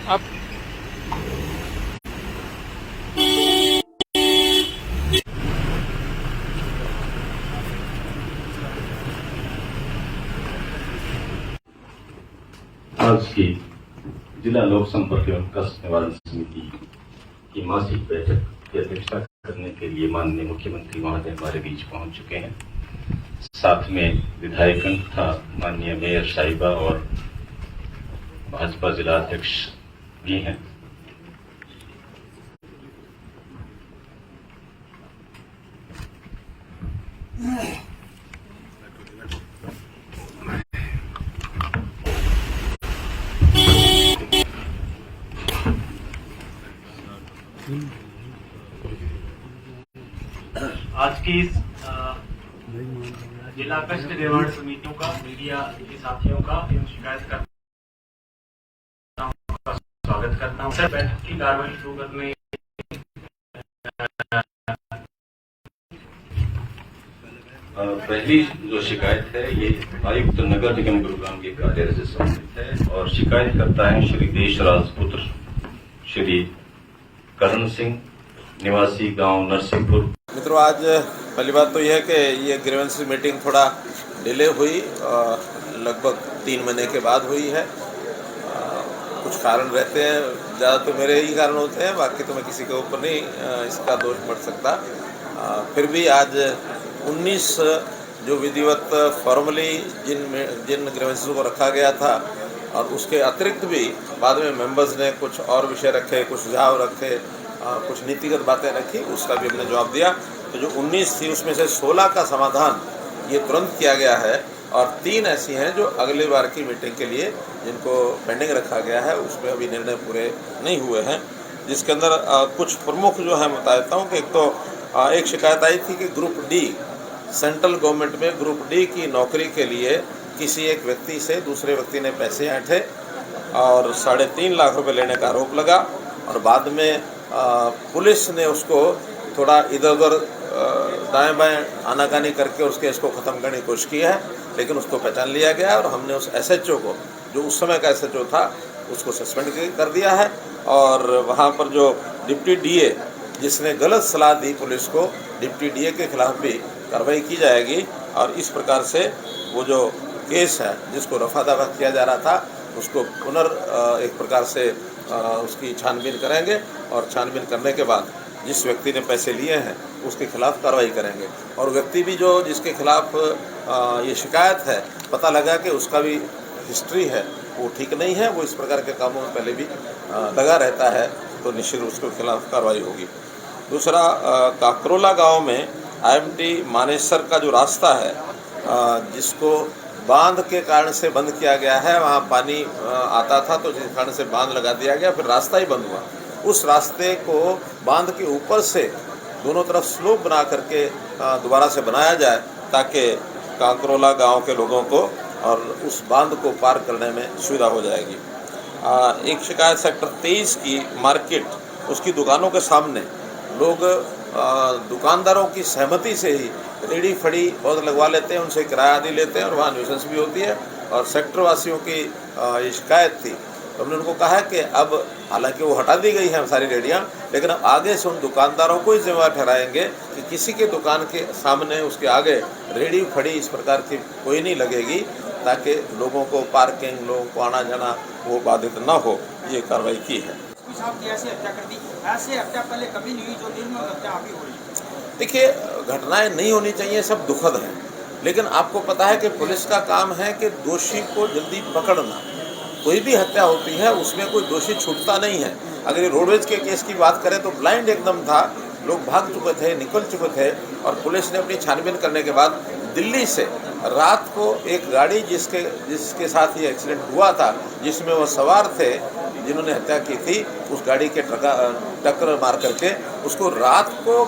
आप आज की जिला लोक संपर्क एवं कष्ट निवारण समिति की मासिक बैठक की अध्यक्षता करने के लिए माननीय मुख्यमंत्री महोदय हमारे बीच पहुंच चुके हैं। साथ में विधायकगण तथा माननीय मेयर साहिबा और भाजपा जिला अध्यक्ष भी हैं। आज की इस जिला कष्ट निवारण समितियों का मीडिया के साथियों का एवं शिकायतकर्ताओं का स्वागत करता हूं। सर, बैठक की कार्रवाई शुरू करने पहली जो शिकायत है ये आयुक्त नगर निगम गुरुग्राम के कार्यालय से संबंधित है और शिकायत करता है श्री देशराज पुत्र श्री करण सिंह निवासी गांव नरसिंहपुर। मित्रों, आज पहली बात तो यह है कि ये ग्रीवेंस मीटिंग थोड़ा डिले हुई, लगभग 3 महीने के बाद हुई है। कुछ कारण रहते हैं, ज़्यादा तो मेरे ही कारण होते हैं, बाकी तो मैं किसी के ऊपर नहीं इसका दोष पड़ सकता। फिर भी आज 19 जो विधिवत फॉर्मली जिन ग्रीवेंसेस को रखा गया था और उसके अतिरिक्त भी बाद में मेंबर्स ने कुछ और विषय रखे, कुछ सुझाव रखे, कुछ नीतिगत बातें रखी, उसका भी हमने जवाब दिया। तो जो 19 थी उसमें से 16 का समाधान ये तुरंत किया गया है और 3 ऐसी हैं जो अगली बार की मीटिंग के लिए जिनको पेंडिंग रखा गया है, उसमें अभी निर्णय पूरे नहीं हुए हैं। जिसके अंदर कुछ प्रमुख जो है बता देता हूँ कि एक तो एक शिकायत आई थी कि ग्रुप डी, सेंट्रल गवर्नमेंट में ग्रुप डी की नौकरी के लिए किसी एक व्यक्ति से दूसरे व्यक्ति ने पैसे ऐंठे और 3.5 लाख रुपए लेने का आरोप लगा और बाद में पुलिस ने उसको थोड़ा इधर उधर दाएं बाएं आनाकानी करके उसके इसको ख़त्म करने की कोशिश की है, लेकिन उसको पहचान लिया गया और हमने उस एसएचओ को, जो उस समय का एसएचओ था, उसको सस्पेंड कर दिया है। और वहाँ पर जो डिप्टी डीए जिसने गलत सलाह दी पुलिस को, डिप्टी डीए के खिलाफ भी कार्रवाई की जाएगी और इस प्रकार से वो जो केस है जिसको रफा दफा किया जा रहा था उसको एक प्रकार से उसकी छानबीन करेंगे और छानबीन करने के बाद जिस व्यक्ति ने पैसे लिए हैं उसके खिलाफ कार्रवाई करेंगे। और व्यक्ति भी जो जिसके खिलाफ ये शिकायत है, पता लगा कि उसका भी हिस्ट्री है, वो ठीक नहीं है, वो इस प्रकार के कामों में पहले भी लगा रहता है, तो निश्चित उसके खिलाफ कार्रवाई होगी। दूसरा, काकरोला गाँव में IMT मानेसर का जो रास्ता है जिसको बांध के कारण से बंद किया गया है, वहाँ पानी आता था तो जिस कारण से बांध लगा दिया गया, फिर रास्ता ही बंद हुआ। उस रास्ते को बांध के ऊपर से दोनों तरफ स्लोप बना करके दोबारा से बनाया जाए ताकि काकरोला गांव के लोगों को और उस बांध को पार करने में सुविधा हो जाएगी। एक शिकायत सेक्टर 23 की मार्केट, उसकी दुकानों के सामने लोग दुकानदारों की सहमति से ही रेडी फड़ी बहुत लगवा लेते हैं, उनसे किराया आदि लेते हैं और वहाँ न्यूसेंस भी होती है। और सेक्टर वासियों की ये शिकायत थी, तो हमने उनको कहा कि अब हालांकि वो हटा दी गई हैं सारी रेडियाँ, लेकिन अब आगे से उन दुकानदारों को ही जिम्मेवार ठहराएंगे कि किसी के दुकान के सामने उसके आगे रेडी फड़ी इस प्रकार की कोई नहीं लगेगी, ताकि लोगों को पार्किंग, लोगों को आना जाना वो बाधित न हो। ये कार्रवाई की है। ऐसे हत्या कर दी, ऐसे हत्या पहले कभी नहीं हुई जो निर्मम हत्या अभी हो रही। देखिए, घटनाएं नहीं होनी चाहिए, सब दुखद है, लेकिन आपको पता है कि पुलिस का काम है कि दोषी को जल्दी पकड़ना। कोई भी हत्या होती है उसमें कोई दोषी छूटता नहीं है। अगर ये रोडवेज के केस की बात करें तो ब्लाइंड एकदम था, लोग भाग चुके थे, निकल चुके थे और पुलिस ने अपनी छानबीन करने के बाद दिल्ली से रात को एक गाड़ी जिसके साथ ये एक्सीडेंट हुआ था, जिसमें वो सवार थे जिन्होंने हत्या की थी, उस गाड़ी के टक्कर मार करके उसको रात को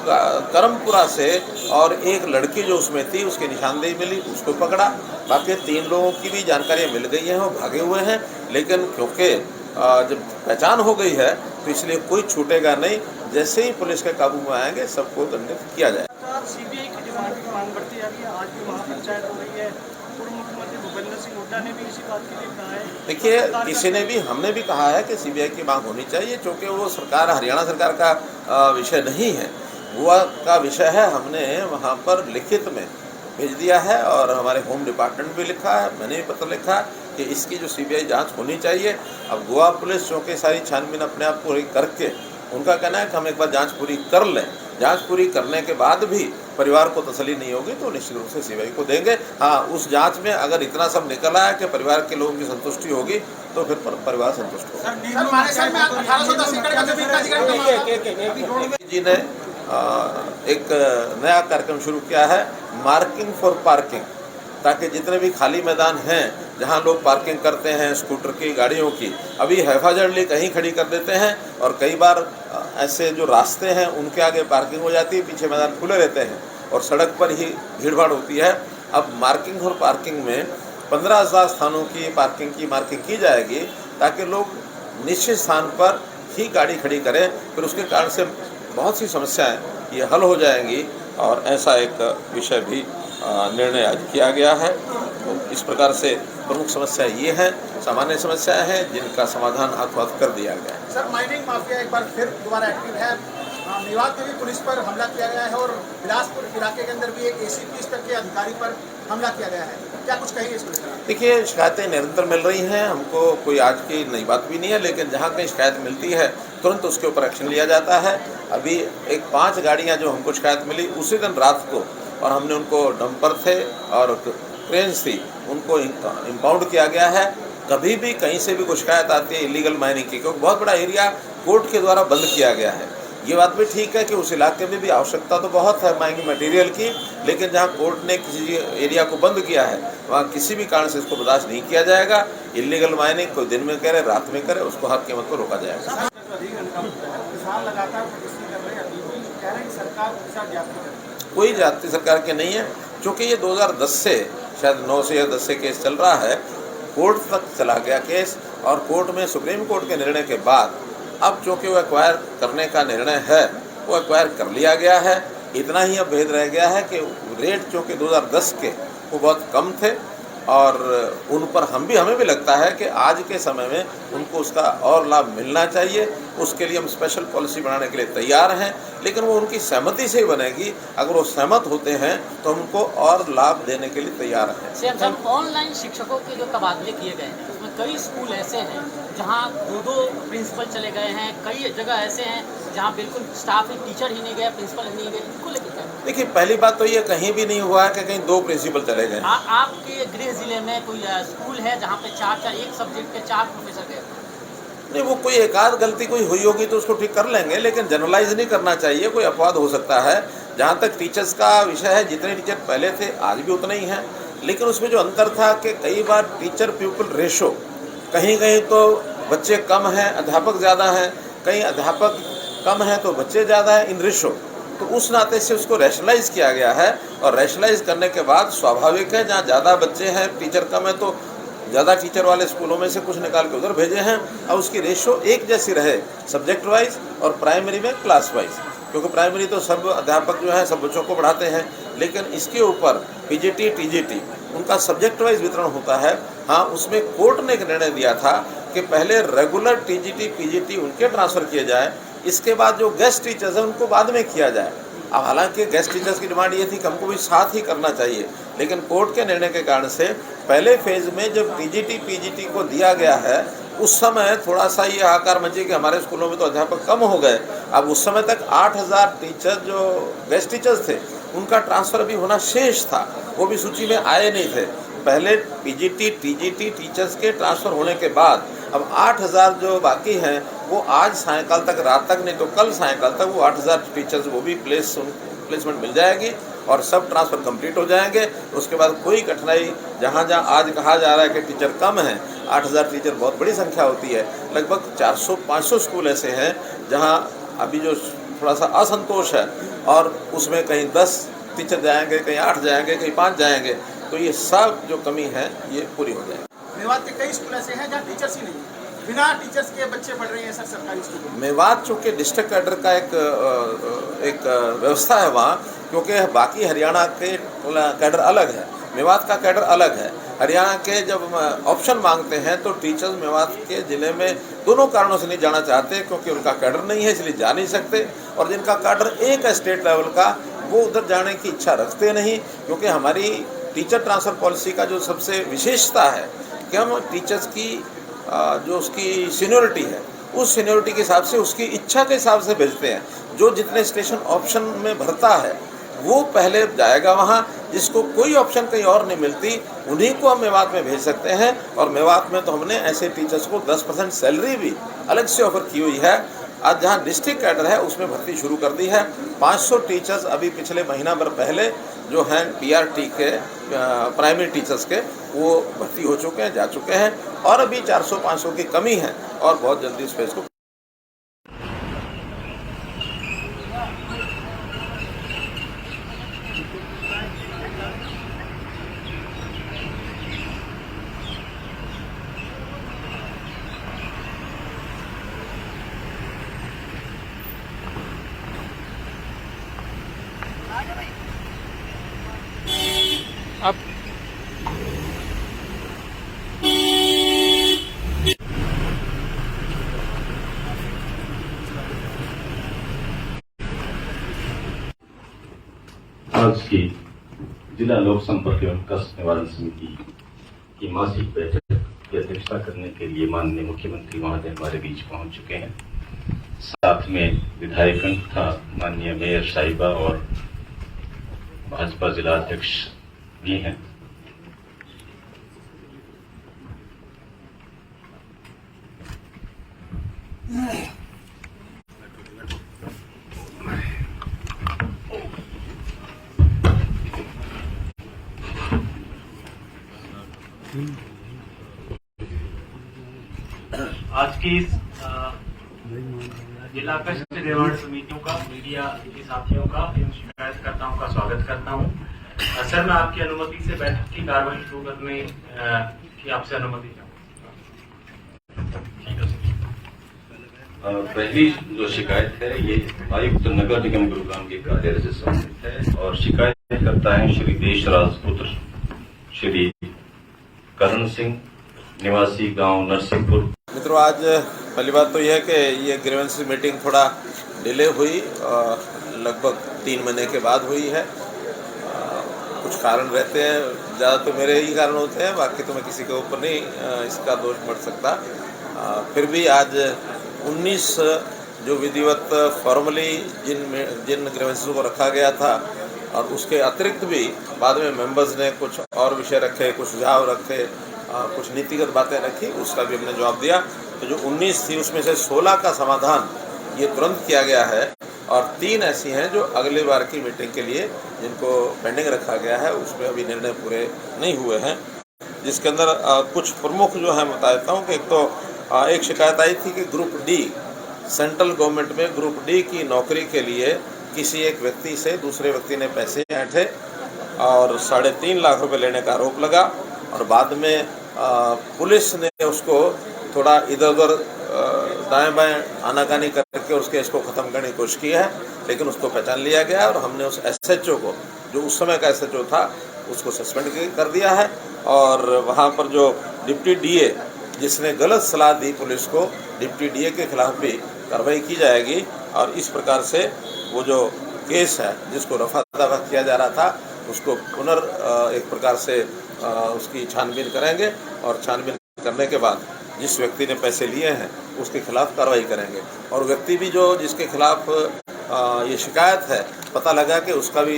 करमपुरा से और एक लड़की जो उसमें थी उसकी निशानदेही मिली, उसको पकड़ा। बाकी 3 लोगों की भी जानकारियाँ मिल गई हैं, वो भागे हुए हैं, लेकिन क्योंकि जब पहचान हो गई है तो इसलिए कोई छूटेगा नहीं। जैसे ही पुलिस के काबू में आएंगे सबको दंडित किया जाए। सीबीआई की डिमांड की मांग बढ़ती जा रही है। आज भी महापंचायत हो रही है। पूर्व मुख्यमंत्री भूपेंद्र सिंह हुड्डा नेता ने भी इसी बात के लिए कहा है। देखिए, किसी ने भी, हमने भी कहा है कि सीबीआई की मांग होनी चाहिए, क्योंकि वो सरकार, हरियाणा सरकार का विषय नहीं है, गोवा का विषय है। हमने वहाँ पर लिखित में भेज दिया है और हमारे होम डिपार्टमेंट भी लिखा है, मैंने भी पत्र लिखा कि इसकी जो सीबीआई जांच होनी चाहिए। अब गोवा पुलिस चूँकि सारी छानबीन अपने आप पूरी करके, उनका कहना है कि हम एक बार जांच पूरी कर लें, जांच पूरी करने के बाद भी परिवार को तसल्ली नहीं होगी तो निश्चित रूप से सीबीआई को देंगे। हाँ, उस जांच में अगर इतना सब निकल आया कि परिवार के लोगों की संतुष्टि होगी तो फिर परिवार संतुष्ट होगा। जी ने एक नया कार्यक्रम शुरू किया है, मार्किंग फॉर पार्किंग, ताकि जितने भी खाली मैदान हैं जहां लोग पार्किंग करते हैं स्कूटर की, गाड़ियों की, अभी हैफाजर्डली कहीं खड़ी कर देते हैं और कई बार ऐसे जो रास्ते हैं उनके आगे पार्किंग हो जाती है, पीछे मैदान खुले रहते हैं और सड़क पर ही भीड़भाड़ होती है। अब मार्किंग और पार्किंग में 15,000 स्थानों की मार्किंग की जाएगी, ताकि लोग निश्चित स्थान पर ही गाड़ी खड़ी करें, फिर उसके कारण से बहुत सी समस्याएं ये हल हो जाएंगी। और ऐसा एक विषय भी निर्णय आज किया गया है। तो इस प्रकार से प्रमुख समस्या ये है, सामान्य समस्याएं हैं जिनका समाधान हाथों हाथ कर दिया गया है। सर, माइनिंग माफिया एक बार फिर दोबारा एक्टिव है। मेवात में भी पुलिस पर हमला किया गया है और बिलासपुर इलाके के अंदर भी एक एसीपी स्तर के अधिकारी पर हमला किया गया है, क्या कुछ कहेंगे इसको लेकर? देखिए, शिकायतें निरंतर मिल रही हैं, हमको कोई आज की नई बात भी नहीं है, लेकिन जहाँ कहीं शिकायत मिलती है तुरंत उसके ऊपर एक्शन लिया जाता है। अभी एक 5 गाड़ियाँ जो हमको शिकायत मिली उसी दिन रात को, और हमने उनको डंपर थे और क्रेन्स थी, उनको इम्पाउंड किया गया है। कभी भी कहीं से भी कोई शिकायत आती है इलीगल माइनिंग की, क्योंकि बहुत बड़ा एरिया कोर्ट के द्वारा बंद किया गया है। ये बात भी ठीक है कि उस इलाके में भी आवश्यकता तो बहुत है माइनिंग मटेरियल की, लेकिन जहाँ कोर्ट ने किसी एरिया को बंद किया है वहाँ किसी भी कारण से इसको बर्दाश्त नहीं किया जाएगा। इलीगल माइनिंग कोई दिन में करे, रात में करे, उसको हर कीमत पर रोका जाएगा। कोई जाति सरकार के नहीं है, क्योंकि ये 2010 से शायद 9 से या 10 से केस चल रहा है, कोर्ट तक चला गया केस, और कोर्ट में सुप्रीम कोर्ट के निर्णय के बाद अब चूँकि वो एक्वायर करने का निर्णय है, वो एक्वायर कर लिया गया है। इतना ही अब भेद रह गया है कि रेट चूँकि 2010 के वो बहुत कम थे, और उन पर हमें भी लगता है कि आज के समय में उनको उसका और लाभ मिलना चाहिए। उसके लिए हम स्पेशल पॉलिसी बनाने के लिए तैयार हैं, लेकिन वो उनकी सहमति से ही बनेगी। अगर वो सहमत होते हैं तो हम उनको और लाभ देने के लिए तैयार हैं। सीएम साहब, ऑनलाइन शिक्षकों के जो तबादले किए गए हैं उसमें कई स्कूल ऐसे हैं जहां 2 प्रिंसिपल चले गए हैं, कई जगह ऐसे हैं जहां बिल्कुल स्टाफ ही, टीचर ही नहीं गए, प्रिंसिपल ही नहीं गए, इनको लेकर देखिए, पहली बात तो ये कहीं भी नहीं हुआ है कि कहीं 2 प्रिंसिपल चले गए। आपके गृह जिले में कोई स्कूल है जहाँ पे 4 एक सब्जेक्ट के 4 प्रोफेसर गए? नहीं, वो कोई एकाध गलती कोई हुई होगी तो उसको ठीक कर लेंगे, लेकिन जनरलाइज नहीं करना चाहिए, कोई अपवाद हो सकता है। जहाँ तक टीचर्स का विषय है, जितने टीचर पहले थे आज भी उतने ही हैं, लेकिन उसमें जो अंतर था कि कई बार टीचर पीपल रेशो, कहीं कहीं तो बच्चे कम हैं, अध्यापक ज़्यादा हैं, कहीं अध्यापक कम हैं तो बच्चे ज़्यादा हैं, इन रेशो। तो उस नाते से उसको रैशनलाइज किया गया है, और रैशनलाइज करने के बाद स्वाभाविक है जहाँ ज़्यादा बच्चे हैं, टीचर कम है, तो ज़्यादा टीचर वाले स्कूलों में से कुछ निकाल के उधर भेजे हैं, और उसकी रेशो एक जैसी रहे सब्जेक्ट वाइज और प्राइमरी में क्लास वाइज, क्योंकि प्राइमरी तो सब अध्यापक जो है सब बच्चों को पढ़ाते हैं, लेकिन इसके ऊपर पीजीटी टीजीटी उनका सब्जेक्ट वाइज वितरण होता है। हाँ, उसमें कोर्ट ने एक निर्णय दिया था कि पहले रेगुलर टीजीटी पीजीटी उनके ट्रांसफ़र किए जाए, इसके बाद जो गेस्ट टीचर्स हैं उनको बाद में किया जाए। अब हालांकि गेस्ट टीचर्स की डिमांड ये थी कि हमको भी साथ ही करना चाहिए, लेकिन कोर्ट के निर्णय के कारण से पहले फेज़ में जब टीजीटी पीजीटी को दिया गया है उस समय थोड़ा सा ये हाहाकार मची कि हमारे स्कूलों में तो अध्यापक कम हो गए। अब उस समय तक 8,000 टीचर जो गेस्ट टीचर्स थे उनका ट्रांसफ़र भी होना शेष था, वो भी सूची में आए नहीं थे। पहले पीजीटी टीजीटी टीचर्स के ट्रांसफ़र होने के बाद अब 8,000 जो बाकी हैं वो आज सायंकाल तक, रात तक नहीं तो कल सायंकाल तक वो 8,000 टीचर्स वो भी प्लेसमेंट मिल जाएगी और सब ट्रांसफ़र कंप्लीट हो जाएंगे। उसके बाद कोई कठिनाई, जहाँ आज कहा जा रहा है कि टीचर कम हैं, 8,000 टीचर बहुत बड़ी संख्या होती है। लगभग 400-500 स्कूल ऐसे हैं जहाँ अभी जो थोड़ा सा असंतोष है, और उसमें कहीं 10 टीचर जाएंगे, कहीं 8 जाएंगे, कहीं 5 जाएंगे, तो ये सब जो कमी है ये पूरी हो जाएगी। मेवात के कई स्कूल ऐसे हैं जहाँ टीचर्स ही नहीं, बिना टीचर्स के बच्चे पढ़ रहे हैं सर सरकारी स्कूलों में। मेवात चूँकि डिस्ट्रिक्ट कैडर का एक व्यवस्था है वहाँ, क्योंकि बाकी हरियाणा के कैडर अलग है, मेवात का कैडर अलग है। हरियाणा के जब ऑप्शन मांगते हैं तो टीचर्स मेवात के ज़िले में दोनों कारणों से नहीं जाना चाहते, क्योंकि उनका कैडर नहीं है इसलिए जा नहीं सकते, और जिनका कैडर एक है स्टेट लेवल का वो उधर जाने की इच्छा रखते नहीं, क्योंकि हमारी टीचर ट्रांसफ़र पॉलिसी का जो सबसे विशेषता है कि हम टीचर्स की जो उसकी सीनियरिटी है उस सीनियरिटी के हिसाब से उसकी इच्छा के हिसाब से भेजते हैं। जो जितने स्टेशन ऑप्शन में भरता है वो पहले जाएगा वहाँ, जिसको कोई ऑप्शन कहीं और नहीं मिलती उन्हीं को हम मेवात में भेज सकते हैं। और मेवात में तो हमने ऐसे टीचर्स को 10% सैलरी भी अलग से ऑफर की हुई है। आज जहाँ डिस्ट्रिक्ट कैडर है उसमें भर्ती शुरू कर दी है। 500 टीचर्स अभी पिछले महीना भर पहले जो हैं PRT के प्राइमरी टीचर्स के वो भर्ती हो चुके हैं, जा चुके हैं, और अभी 400-500 की कमी है और बहुत जल्दी इस फेज को अब आज की जिला लोक संपर्क एवं कष्ट निवारण समिति की मासिक बैठक की अध्यक्षता करने के लिए माननीय मुख्यमंत्री महोदय हमारे बीच पहुंच चुके हैं। साथ में विधायकगण तथा माननीय मेयर साहिबा और भाजपा जिला अध्यक्ष भी हैं। आज की इस जिला कष्ट निवारण समितियों का, मीडिया के साथियों का एवं शिकायतकर्ताओं का स्वागत करता हूं। सर, मैं आपकी अनुमति से बैठक की कार्यवाही शुरू करने की आपसे अनुमति चाहूँगा। पहली जो शिकायत है ये आयुक्त नगर निगम गुरुग्राम के कार्यालय से संबंधित है और शिकायत करता है श्री देशराज पुत्र श्री करण सिंह, निवासी गांव नरसिंहपुर। मित्रों, आज पहली बात तो यह है कि ये ग्रीवेंस मीटिंग थोड़ा डिले हुई, लगभग 3 महीने के बाद हुई है। कुछ कारण रहते हैं, ज़्यादा तो मेरे ही कारण होते हैं, बाकी तो मैं किसी के ऊपर नहीं इसका दोष बढ़ सकता। फिर भी आज 19 जो विधिवत फॉर्मली जिन ग्रीवेंसेस को रखा गया था और उसके अतिरिक्त भी बाद में मेंबर्स ने कुछ और विषय रखे, कुछ सुझाव रखे, कुछ नीतिगत बातें रखी, उसका भी हमने जवाब दिया। तो जो 19 थी उसमें से 16 का समाधान ये तुरंत किया गया है और 3 ऐसी हैं जो अगले बार की मीटिंग के लिए जिनको पेंडिंग रखा गया है, उसमें अभी निर्णय पूरे नहीं हुए हैं। जिसके अंदर कुछ प्रमुख जो है बता देता हूँ कि एक तो एक शिकायत आई थी कि ग्रुप डी, सेंट्रल गवर्नमेंट में ग्रुप डी की नौकरी के लिए किसी एक व्यक्ति से दूसरे व्यक्ति ने पैसे ऐंठे और 3.5 लाख रुपए लेने का आरोप लगा और बाद में पुलिस ने उसको थोड़ा इधर उधर दाएं बाएं आनाकानी करके उसके इसको ख़त्म करने की कोशिश की है, लेकिन उसको पहचान लिया गया और हमने उस SHO को, जो उस समय का SHO था, उसको सस्पेंड कर दिया है। और वहाँ पर जो डिप्टी DA जिसने गलत सलाह दी पुलिस को, डिप्टी DA के खिलाफ भी कार्रवाई की जाएगी और इस प्रकार से वो जो केस है जिसको रफा दफा किया जा रहा था उसको एक प्रकार से उसकी छानबीन करेंगे और छानबीन करने के बाद जिस व्यक्ति ने पैसे लिए हैं उसके खिलाफ कार्रवाई करेंगे। और व्यक्ति भी जो जिसके खिलाफ ये शिकायत है, पता लगा कि उसका भी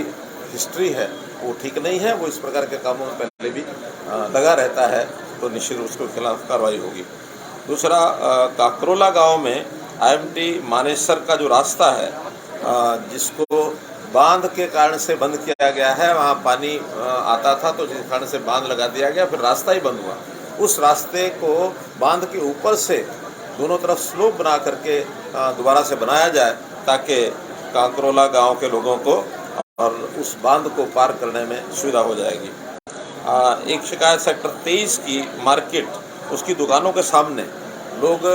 हिस्ट्री है, वो ठीक नहीं है, वो इस प्रकार के कामों में पहले भी लगा रहता है, तो निश्चित उसके खिलाफ कार्रवाई होगी। दूसरा, काकरोला गांव में IMT मानेसर का जो रास्ता है जिसको बांध के कारण से बंद किया गया है, वहाँ पानी आता था तो जिस कारण से बांध लगा दिया गया, फिर रास्ता ही बंद हुआ। उस रास्ते को बांध के ऊपर से दोनों तरफ स्लोप बना करके दोबारा से बनाया जाए ताकि काकरोला गांव के लोगों को और उस बांध को पार करने में सुविधा हो जाएगी। एक शिकायत सेक्टर 23 की मार्केट, उसकी दुकानों के सामने लोग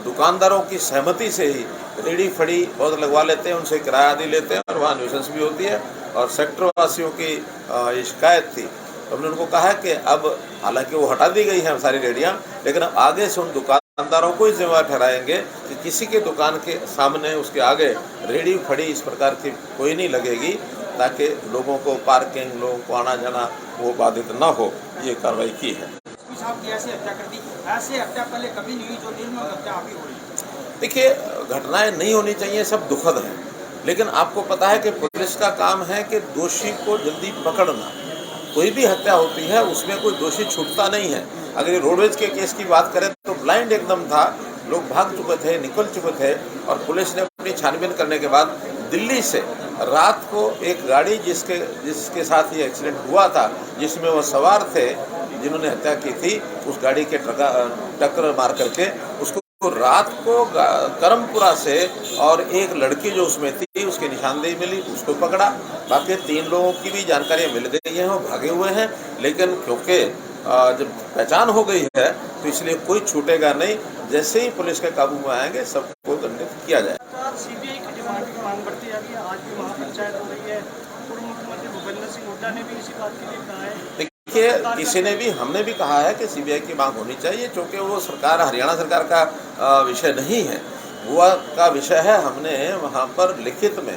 दुकानदारों की सहमति से ही रेडी फड़ी बहुत लगवा लेते हैं, उनसे किराया आदि लेते हैं और वहाँ न्यूसेंस भी होती है। और सेक्टर वासियों की ये शिकायत थी तो हमने उनको कहा कि अब हालांकि वो हटा दी गई हैं सारी रेडियाँ, लेकिन अब आगे से उन दुकानदारों को ही जिम्मेवार ठहराएंगे कि किसी के दुकान के सामने उसके आगे रेडी फड़ी इस प्रकार की कोई नहीं लगेगी, ताकि लोगों को पार्किंग, लोगों को आना जाना वो बाधित न हो। ये कार्रवाई की है। साहब की ऐसे हत्या कर दी, ऐसे हत्या पहले कभी नहीं हुई जो निर्मम हत्या अभी हो रही है। देखिए, घटनाएं नहीं होनी चाहिए, सब दुखद हैं, लेकिन आपको पता है कि पुलिस का काम है कि दोषी को जल्दी पकड़ना। कोई भी हत्या होती है उसमें कोई दोषी छूटता नहीं है। अगर ये रोडवेज के केस की बात करें तो ब्लाइंड एकदम था, लोग भाग चुके थे, निकल चुके थे, और पुलिस ने अपनी छानबीन करने के बाद दिल्ली से रात को एक गाड़ी जिसके साथ ये एक्सीडेंट हुआ था, जिसमें वो सवार थे जिन्होंने हत्या की थी, उस गाड़ी के टक्कर मार करके उसको रात को करमपुरा से, और एक लड़की जो उसमें थी उसकी निशानदेही मिली, उसको पकड़ा। बाकी 3 लोगों की भी जानकारियाँ मिल गई हैं, वो भागे हुए हैं, लेकिन क्योंकि जब पहचान हो गई है तो इसलिए कोई छूटेगा नहीं। जैसे ही पुलिस के काबू में आएंगे सबको दंडित किया जाएगा। सीबीआई की डिमांड की मांग बढ़ती जा रही है, आज भी महापंचायत हो रही है। पूर्व मुख्यमंत्री भूपेंद्र सिंह हुड्डा ने भी इसी बात के लिए कहा है। देखिए, हमने भी कहा है कि सीबीआई की मांग होनी चाहिए, क्योंकि वो सरकार, हरियाणा सरकार का विषय नहीं है, गोवा का विषय है। हमने वहाँ पर लिखित में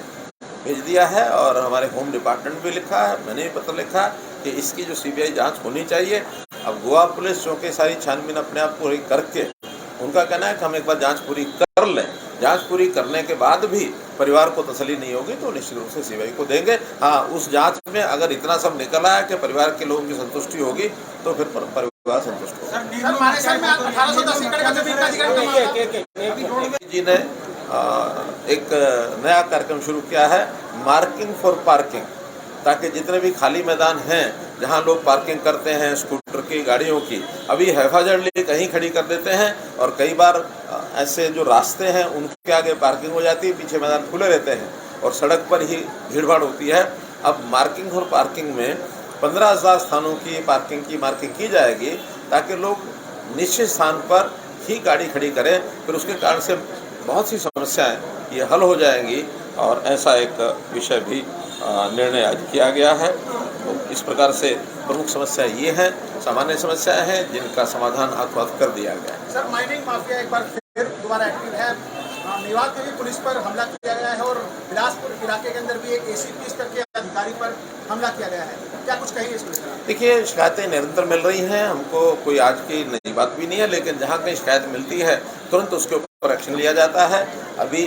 भेज दिया है, और हमारे होम डिपार्टमेंट भी लिखा है, मैंने भी पत्र लिखा कि इसकी जो सीबीआई जांच होनी चाहिए। अब गोवा पुलिस चूँकि सारी छानबीन अपने आप पूरी करके, उनका कहना है कि हम एक बार जांच पूरी कर लें, जांच पूरी करने के बाद भी परिवार को तसल्ली नहीं होगी तो निश्चित रूप से सीबीआई को देंगे। हाँ, उस जांच में अगर इतना सब निकल आया कि परिवार के लोगों की संतुष्टि होगी तो फिर परिवार संतुष्ट होगा। जी ने एक नया कार्यक्रम शुरू किया है, मार्किंग फॉर पार्किंग, ताकि जितने भी खाली मैदान हैं जहां लोग पार्किंग करते हैं स्कूटर की, गाड़ियों की, अभी हैफाजर्डली कहीं खड़ी कर देते हैं, और कई बार ऐसे जो रास्ते हैं उनके आगे पार्किंग हो जाती है, पीछे मैदान खुले रहते हैं और सड़क पर ही भीड़भाड़ होती है। अब मार्किंग और पार्किंग में 15,000 स्थानों की मार्किंग की जाएगी, ताकि लोग निश्चित स्थान पर ही गाड़ी खड़ी करें, फिर उसके कारण से बहुत सी समस्याएं ये हल हो जाएंगी। और ऐसा एक विषय भी निर्णय आज किया गया है। तो इस प्रकार से प्रमुख समस्या ये है, सामान्य समस्याएं हैं जिनका समाधान हाथों हाथ कर दिया गया है। सर, माइनिंग माफिया एक बार फिर दोबारा एक्टिव है। मेवात में भी पुलिस पर हमला किया गया है, और बिलासपुर इलाके के अंदर भी एक एसीपी स्तर के अधिकारी पर हमला किया गया है। क्या कुछ कहिए इसको? देखिए, शिकायतें निरंतर मिल रही हैं, हमको कोई आज की नई बात भी नहीं है, लेकिन जहाँ कहीं शिकायत मिलती है तुरंत उसके ऊपर एक्शन लिया जाता है। अभी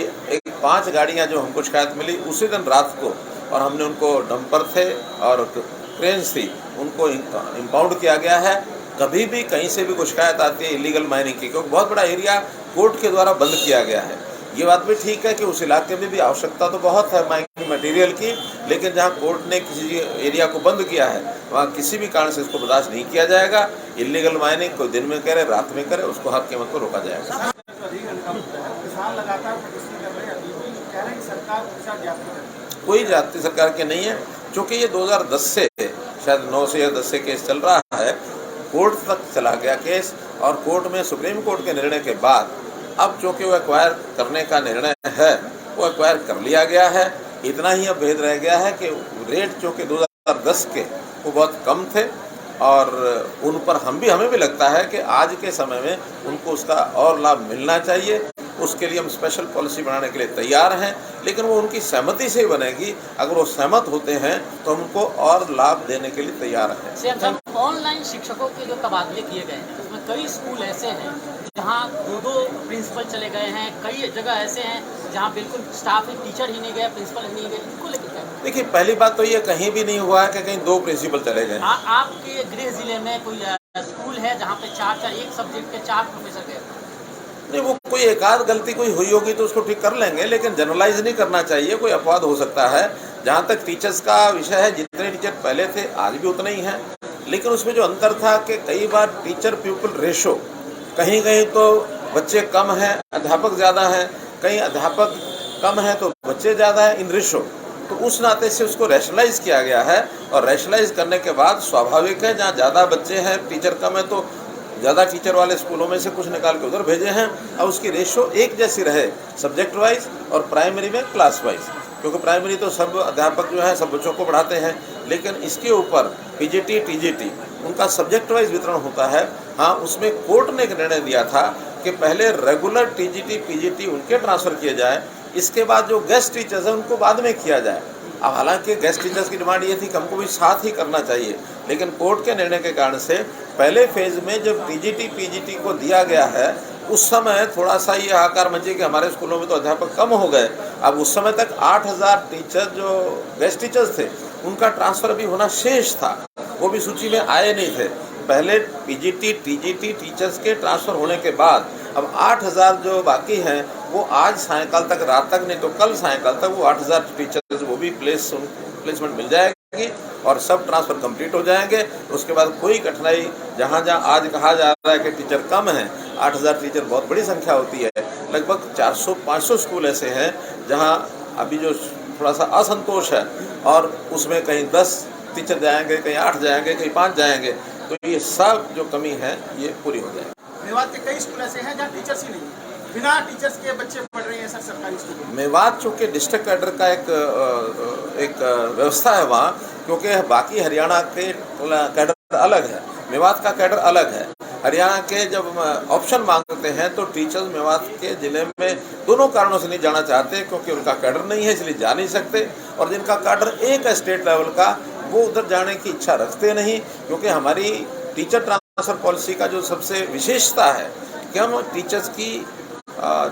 5 गाड़ियाँ जो हमको शिकायत मिली उसी दिन रात को, और हमने उनको डंपर थे और क्रेन्स थी, उनको इम्पाउंड किया गया है। कभी भी कहीं से भी कोई शिकायत आती है इलीगल माइनिंग की, क्योंकि बहुत बड़ा एरिया कोर्ट के द्वारा बंद किया गया है। ये बात भी ठीक है कि उस इलाके में भी आवश्यकता तो बहुत है माइनिंग मटेरियल की, लेकिन जहाँ कोर्ट ने किसी एरिया को बंद किया है वहाँ किसी भी कारण से इसको बर्दाश्त नहीं किया जाएगा। इलीगल माइनिंग कोई दिन में करे, रात में करे, उसको हर कीमत पर रोका जाएगा। कोई जाति सरकार के नहीं है, क्योंकि ये 2010 से शायद 9 से या 10 से केस चल रहा है, कोर्ट तक चला गया केस, और कोर्ट में सुप्रीम कोर्ट के निर्णय के बाद अब चूँकि वो एक्वायर करने का निर्णय है, वो एक्वायर कर लिया गया है। इतना ही अब भेद रह गया है कि रेट चूँकि 2010 के वो बहुत कम थे, और उन पर हमें भी लगता है कि आज के समय में उनको उसका और लाभ मिलना चाहिए। उसके लिए हम स्पेशल पॉलिसी बनाने के लिए तैयार हैं, लेकिन वो उनकी सहमति से ही बनेगी। अगर वो सहमत होते हैं तो हम उनको और लाभ देने के लिए तैयार हैं। ऑनलाइन शिक्षकों के जो तबादले किए गए हैं उसमें कई स्कूल ऐसे हैं जहां 2 प्रिंसिपल चले गए हैं, कई जगह ऐसे हैं जहां बिल्कुल स्टाफ ही, टीचर ही नहीं गए, प्रिंसिपल ही नहीं गए, इनको लेकर देखिए, पहली बात तो ये कहीं भी नहीं हुआ है कि कहीं 2 प्रिंसिपल चले गए। आपके गृह जिले में कोई स्कूल है जहाँ पे 4 एक सब्जेक्ट के 4 प्रोफेसर गए? नहीं, वो कोई एक आध गलती कोई हुई होगी तो उसको ठीक कर लेंगे, लेकिन जनरलाइज नहीं करना चाहिए, कोई अपवाद हो सकता है। जहाँ तक टीचर्स का विषय है, जितने टीचर पहले थे आज भी उतने ही हैं, लेकिन उसमें जो अंतर था कि कई बार टीचर पीपल रेशो, कहीं कहीं तो बच्चे कम हैं, अध्यापक ज़्यादा हैं, कहीं अध्यापक कम हैं तो बच्चे ज़्यादा हैं, इन रेशो। तो उस नाते से उसको रैशनलाइज किया गया है, और रैशनलाइज करने के बाद स्वाभाविक है जहाँ ज़्यादा बच्चे हैं, टीचर कम है, तो ज़्यादा टीचर वाले स्कूलों में से कुछ निकाल के उधर भेजे हैं। और उसकी रेशो एक जैसी रहे सब्जेक्ट वाइज, और प्राइमरी में क्लास वाइज, क्योंकि प्राइमरी तो सब अध्यापक जो है सब बच्चों को पढ़ाते हैं, लेकिन इसके ऊपर पीजीटी टीजीटी उनका सब्जेक्ट वाइज वितरण होता है। हाँ, उसमें कोर्ट ने एक निर्णय दिया था कि पहले रेगुलर टीजीटी पीजीटी उनके ट्रांसफ़र किए जाए, इसके बाद जो गेस्ट टीचर्स हैं उनको बाद में किया जाए। अब हालांकि गेस्ट टीचर्स की डिमांड ये थी कि हमको भी साथ ही करना चाहिए, लेकिन कोर्ट के निर्णय के कारण से पहले फेज़ में जब टीजीटी पीजीटी को दिया गया है उस समय थोड़ा सा ये हाहाकार मची कि हमारे स्कूलों में तो अध्यापक कम हो गए। अब उस समय तक 8000 टीचर जो गेस्ट टीचर्स थे उनका ट्रांसफ़र अभी होना शेष था, वो भी सूची में आए नहीं थे। पहले पीजीटी टीजीटी टीचर्स के ट्रांसफ़र होने के बाद अब 8000 जो बाकी हैं वो आज सायंकाल तक, रात तक नहीं तो कल सायंकाल तक वो 8000 टीचर्स वो भी प्लेसमेंट मिल जाएगी और सब ट्रांसफ़र कंप्लीट हो जाएंगे। उसके बाद कोई कठिनाई, जहाँ जहाँ आज कहा जा रहा है कि टीचर कम हैं, 8000 टीचर बहुत बड़ी संख्या होती है। लगभग 400-500 स्कूल ऐसे हैं जहाँ अभी जो थोड़ा सा असंतोष है और उसमें कहीं 10 टीचर जाएंगे, कहीं 8 जाएंगे, कहीं 5 जाएंगे, तो ये सब जो कमी है ये पूरी हो जाएगी। मेवात के कई स्कूल ऐसे हैं जहाँ टीचर्स ही नहीं है, बिना टीचर्स के बच्चे पढ़ रहे हैं सर सरकारी स्कूल में। मेवात चूँकि डिस्ट्रिक्ट कैडर का एक व्यवस्था है वहाँ, क्योंकि बाकी हरियाणा के कैडर अलग है, मेवात का कैडर अलग है। हरियाणा के जब ऑप्शन मांगते हैं तो टीचर्स मेवात के ज़िले में दोनों कारणों से नहीं जाना चाहते, क्योंकि उनका कैडर नहीं है इसलिए जा नहीं सकते, और जिनका कैडर एक स्टेट लेवल का वो उधर जाने की इच्छा रखते नहीं। क्योंकि हमारी टीचर ट्रांसफ़र पॉलिसी का जो सबसे विशेषता है कि हम टीचर्स की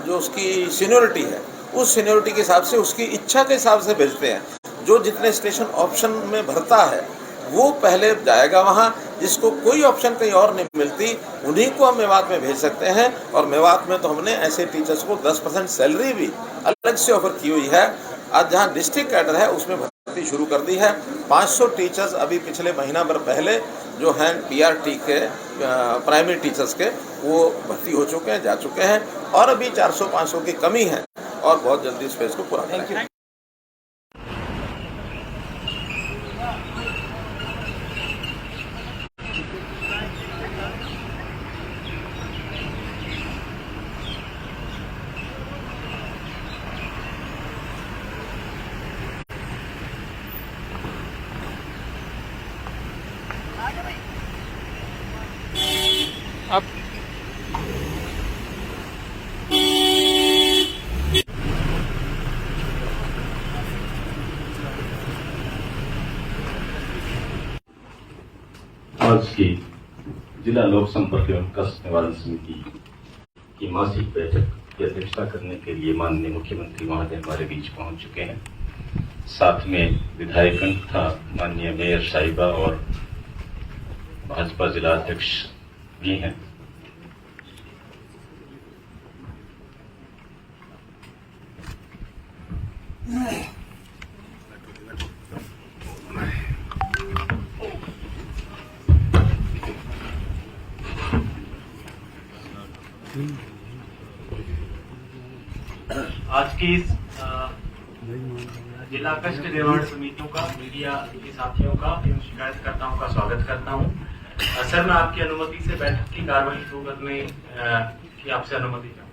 जो उसकी सीनियरिटी है उस सीनियरिटी के हिसाब से, उसकी इच्छा के हिसाब से भेजते हैं। जो जितने स्टेशन ऑप्शन में भरता है वो पहले जाएगा वहाँ, जिसको कोई ऑप्शन कहीं और नहीं मिलती उन्हीं को हम मेवात में भेज सकते हैं। और मेवात में तो हमने ऐसे टीचर्स को 10% सैलरी भी अलग से ऑफर की हुई है। आज जहाँ डिस्ट्रिक्ट कैडर है उसमें भर्ती शुरू कर दी है। 500 टीचर्स अभी पिछले महीना भर पहले जो हैं पीआरटी के प्राइमरी टीचर्स के वो भर्ती हो चुके हैं, जा चुके हैं, और अभी 400-500 की कमी है और बहुत जल्दी इस फेज को पूरा करेंगे। अब आज की जिला लोक संपर्क एवं कष्ट निवारण समिति की मासिक बैठक की अध्यक्षता करने के लिए माननीय मुख्यमंत्री महोदय हमारे बीच पहुंच चुके हैं। साथ में विधायकगण तथा माननीय मेयर साहिबा और भाजपा जिला अध्यक्ष भी हैं। आज की इस जिला कष्ट निवारण समितियों का, मीडिया के साथियों का एवं शिकायतकर्ताओं का स्वागत करता हूं। सर, मैं आपकी अनुमति से बैठक की कार्यवाही शुरू करने की आपसे अनुमति चाहूँगा।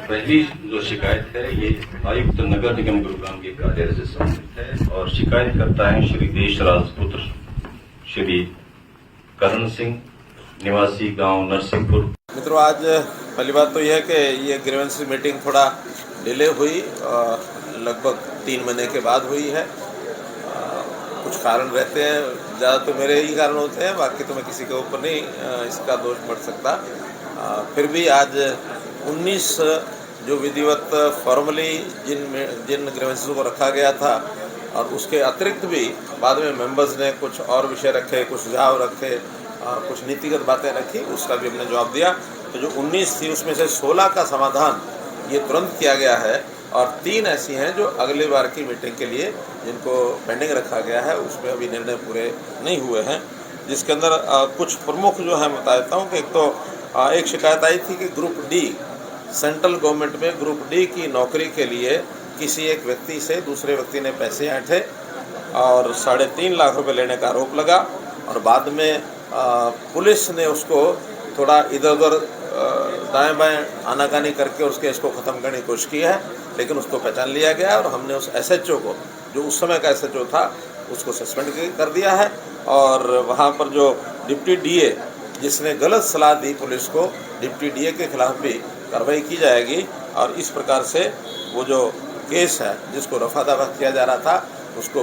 पहली जो शिकायत है ये आयुक्त नगर निगम गुरुग्राम के कार्यालय से संबंधित है और शिकायत करता है श्री देश राजपुत्र श्री करण सिंह, निवासी गांव नरसिंहपुर। मित्रों, आज पहली बात तो यह है कि ये ग्रीवेंस मीटिंग थोड़ा डिले हुई, लगभग 3 महीने के बाद हुई है। कुछ कारण रहते हैं, ज़्यादा तो मेरे ही कारण होते हैं, बाकी तो मैं किसी के ऊपर नहीं इसका दोष बढ़ सकता। फिर भी आज 19 जो विधिवत फॉर्मली जिन ग्रीवेंसेस को रखा गया था और उसके अतिरिक्त भी बाद में मेंबर्स ने कुछ और विषय रखे, कुछ सुझाव रखे, कुछ नीतिगत बातें रखी, उसका भी हमने जवाब दिया। तो जो 19 थी उसमें से 16 का समाधान ये तुरंत किया गया है और 3 ऐसी हैं जो अगले बार की मीटिंग के लिए जिनको पेंडिंग रखा गया है, उसमें अभी निर्णय पूरे नहीं हुए हैं। जिसके अंदर कुछ प्रमुख जो है बता देता हूँ कि एक तो एक शिकायत आई थी कि ग्रुप डी, सेंट्रल गवर्नमेंट में ग्रुप डी की नौकरी के लिए किसी एक व्यक्ति से दूसरे व्यक्ति ने पैसे ऐंठे और 3.5 लाख रुपए लेने का आरोप लगा और बाद में पुलिस ने उसको थोड़ा इधर उधर दाएं बाएं आनाकानी करके उसके इसको ख़त्म करने की कोशिश की है, लेकिन उसको पहचान लिया गया और हमने उस SHO को, जो उस समय का SHO था, उसको सस्पेंड कर दिया है। और वहाँ पर जो डिप्टी DA जिसने गलत सलाह दी पुलिस को, डिप्टी DA के खिलाफ भी कार्रवाई की जाएगी। और इस प्रकार से वो जो केस है जिसको रफा दफा किया जा रहा था, उसको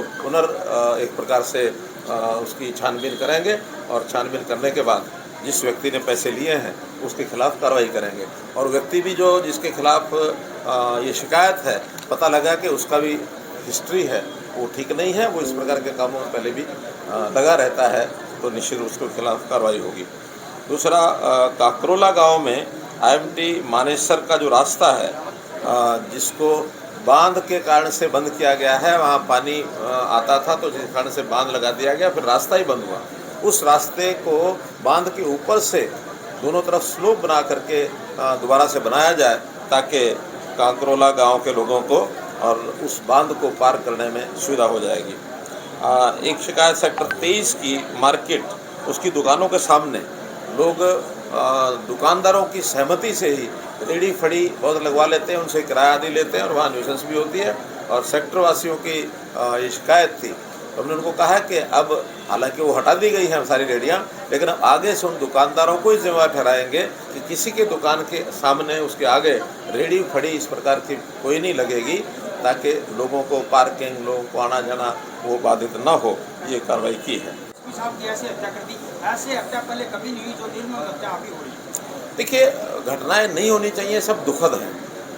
एक प्रकार से उसकी छानबीन करेंगे और छानबीन करने के बाद जिस व्यक्ति ने पैसे लिए हैं उसके खिलाफ कार्रवाई करेंगे। और व्यक्ति भी जो जिसके खिलाफ ये शिकायत है, पता लगा कि उसका भी हिस्ट्री है, वो ठीक नहीं है, वो इस प्रकार के कामों में पहले भी लगा रहता है, तो निश्चित उसके खिलाफ कार्रवाई होगी। दूसरा, काकरोला गांव में IMT मानेसर का जो रास्ता है, जिसको बांध के कारण से बंद किया गया है, वहाँ पानी आता था तो जिस कारण से बांध लगा दिया गया, फिर रास्ता ही बंद हुआ। उस रास्ते को बांध के ऊपर से दोनों तरफ स्लोप बना करके दोबारा से बनाया जाए, ताकि काकरोला गांव के लोगों को और उस बांध को पार करने में सुविधा हो जाएगी। एक शिकायत सेक्टर 23 की मार्केट, उसकी दुकानों के सामने लोग दुकानदारों की सहमति से ही रेडी फड़ी बहुत लगवा लेते हैं, उनसे किराया आदि लेते हैं और वहाँ न्यूसेंस भी होती है। और सेक्टर वासियों की ये शिकायत थी, तो हमने उनको कहा कि अब हालांकि वो हटा दी गई हैं सारी रेडियाँ, लेकिन अब आगे से उन दुकानदारों को ही जिम्मेवार ठहराएंगे कि किसी के दुकान के सामने, उसके आगे रेडी फड़ी इस प्रकार की कोई नहीं लगेगी, ताकि लोगों को पार्किंग, लोगों को आना जाना वो बाधित न हो। ये कार्रवाई की है। साहब की ऐसे हत्या कर दी, ऐसे हत्या पहले कभी नहीं हुई जो निर्मम हत्या अभी हो रही है। देखिए, घटनाएं नहीं होनी चाहिए, सब दुखद है,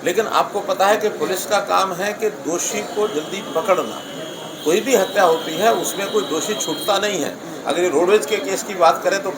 लेकिन आपको पता है कि पुलिस का काम है कि दोषी को जल्दी पकड़ना। कोई भी हत्या होती है उसमें कोई दोषी छूटता नहीं है। अगर ये रोडवेज के केस की बात करें तो